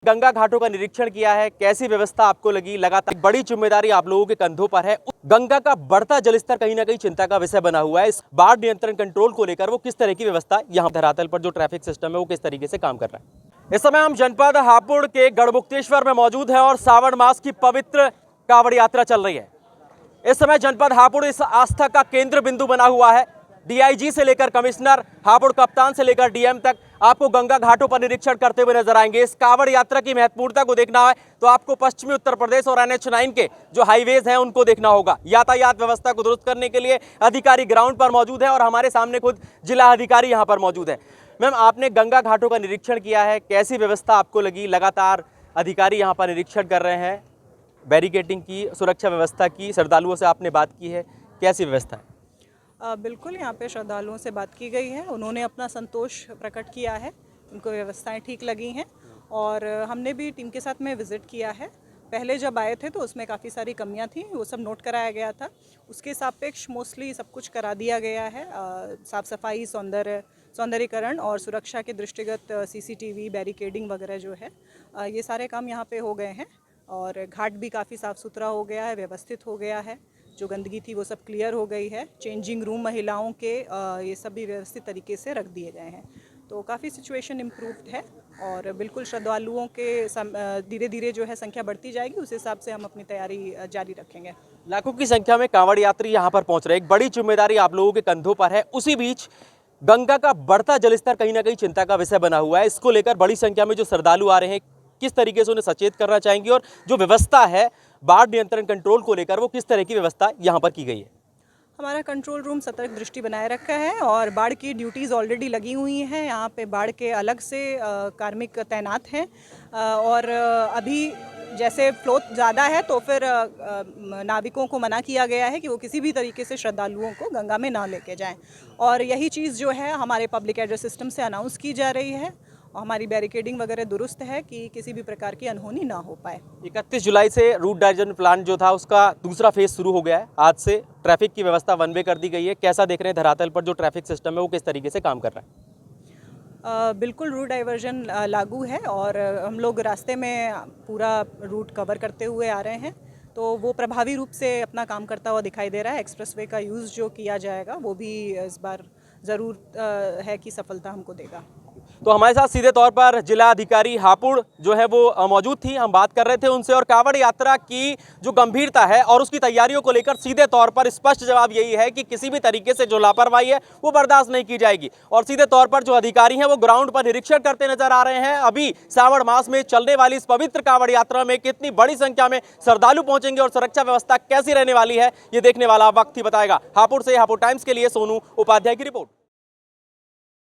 गंगा घाटों का निरीक्षण किया है, कैसी व्यवस्था आपको लगी? लगातार बड़ी जिम्मेदारी आप लोगों के कंधों पर है। गंगा का बढ़ता जलस्तर कहीं ना कहीं चिंता का विषय बना हुआ है। इस बाढ़ नियंत्रण कंट्रोल को लेकर वो किस तरह की व्यवस्था यहाँ धरातल पर जो ट्रैफिक सिस्टम है वो किस तरीके से काम कर रहा है? इस समय हम जनपद हापुड़ के गढ़मुक्तेश्वर में मौजूद है और सावन मास की पवित्र कांवड़ यात्रा चल रही है। इस समय जनपद हापुड़ इस आस्था का केंद्र बिंदु बना हुआ है। डीआईजी से लेकर कमिश्नर, हापुड़ कप्तान से लेकर डीएम तक आपको गंगा घाटों पर निरीक्षण करते हुए नजर आएंगे। इस कांवड़ यात्रा की महत्वपूर्णता को देखना है तो आपको पश्चिमी उत्तर प्रदेश और NH9 के जो हाईवेज हैं उनको देखना होगा। यातायात व्यवस्था को दुरुस्त करने के लिए अधिकारी ग्राउंड पर मौजूद है और हमारे सामने खुद जिला अधिकारी यहाँ पर मौजूद है। मैम, आपने गंगा घाटों का निरीक्षण किया है, कैसी व्यवस्था आपको लगी? लगातार अधिकारी यहाँ पर निरीक्षण कर रहे हैं, बैरिकेडिंग की, सुरक्षा व्यवस्था की, श्रद्धालुओं से आपने बात की है, कैसी व्यवस्था है? बिल्कुल, यहाँ पे श्रद्धालुओं से बात की गई है, उन्होंने अपना संतोष प्रकट किया है, उनको व्यवस्थाएं ठीक लगी हैं और हमने भी टीम के साथ में विज़िट किया है। पहले जब आए थे तो उसमें काफ़ी सारी कमियां थी, वो सब नोट कराया गया था। उसके सापेक्ष मोस्टली सब कुछ करा दिया गया है। साफ़ सफाई, सौंदर्यीकरण और सुरक्षा के दृष्टिगत CCTV, बैरिकेडिंग वगैरह जो है, ये सारे काम यहाँ पे हो गए हैं और घाट भी काफ़ी साफ़ सुथरा हो गया है, व्यवस्थित हो गया है। जो गंदगी थी वो सब क्लियर हो गई है। चेंजिंग रूम महिलाओं के ये सब भी व्यवस्थित तरीके से रख दिए गए हैं, तो काफ़ी सिचुएशन इम्प्रूव्ड है और बिल्कुल श्रद्धालुओं के धीरे धीरे जो है संख्या बढ़ती जाएगी, उस हिसाब से हम अपनी तैयारी जारी रखेंगे। लाखों की संख्या में कांवड़ यात्री यहाँ पर पहुंच रहे हैं, एक बड़ी जिम्मेदारी आप लोगों के कंधों पर है। उसी बीच गंगा का बढ़ता जलस्तर कहीं ना कहीं चिंता का विषय बना हुआ है। इसको लेकर बड़ी संख्या में जो श्रद्धालु आ रहे हैं, किस तरीके से उन्हें सचेत करना चाहेंगे और जो व्यवस्था है बाढ़ नियंत्रण कंट्रोल को लेकर वो किस तरह की व्यवस्था यहाँ पर की गई है? हमारा कंट्रोल रूम सतर्क दृष्टि बनाए रखा है और बाढ़ की ड्यूटीज़ ऑलरेडी लगी हुई हैं। यहाँ पे बाढ़ के अलग से कार्मिक तैनात हैं और अभी जैसे फ्लो ज़्यादा है तो फिर नाविकों को मना किया गया है कि वो किसी भी तरीके से श्रद्धालुओं को गंगा में ना लेके जाएं और यही चीज़ जो है हमारे पब्लिक एड्रेस सिस्टम से अनाउंस की जा रही है। हमारी बैरिकेडिंग वगैरह दुरुस्त है कि किसी भी प्रकार की अनहोनी ना हो पाए। 31 जुलाई से रूट डाइवर्जन प्लान जो था उसका दूसरा फेज शुरू हो गया है। आज से ट्रैफिक की व्यवस्था वन वे कर दी गई है। कैसा देख रहे हैं धरातल पर जो ट्रैफिक सिस्टम है वो किस तरीके से काम कर रहा है? बिल्कुल रूट डाइवर्जन लागू है और हम लोग रास्ते में पूरा रूट कवर करते हुए आ रहे हैं, तो वो प्रभावी रूप से अपना काम करता हुआ दिखाई दे रहा है। एक्सप्रेसवे का यूज़ जो किया जाएगा वो भी इस बार ज़रूर है कि सफलता हमको देगा। तो हमारे साथ सीधे तौर पर जिला अधिकारी हापुड़ जो है वो मौजूद थी, हम बात कर रहे थे उनसे और कांवड़ यात्रा की जो गंभीरता है और उसकी तैयारियों को लेकर सीधे तौर पर स्पष्ट जवाब यही है कि किसी भी तरीके से जो लापरवाही है वो बर्दाश्त नहीं की जाएगी। और सीधे तौर पर जो अधिकारी हैं वो ग्राउंड पर निरीक्षण करते नजर आ रहे हैं। अभी सावन मास में चलने वाली इस पवित्र कांवड़ यात्रा में कितनी बड़ी संख्या में श्रद्धालु पहुंचेंगे और सुरक्षा व्यवस्था कैसी रहने वाली है ये देखने वाला वक्त ही बताएगा। हापुड़ से हापुड़ टाइम्स के लिए सोनू उपाध्याय की रिपोर्ट।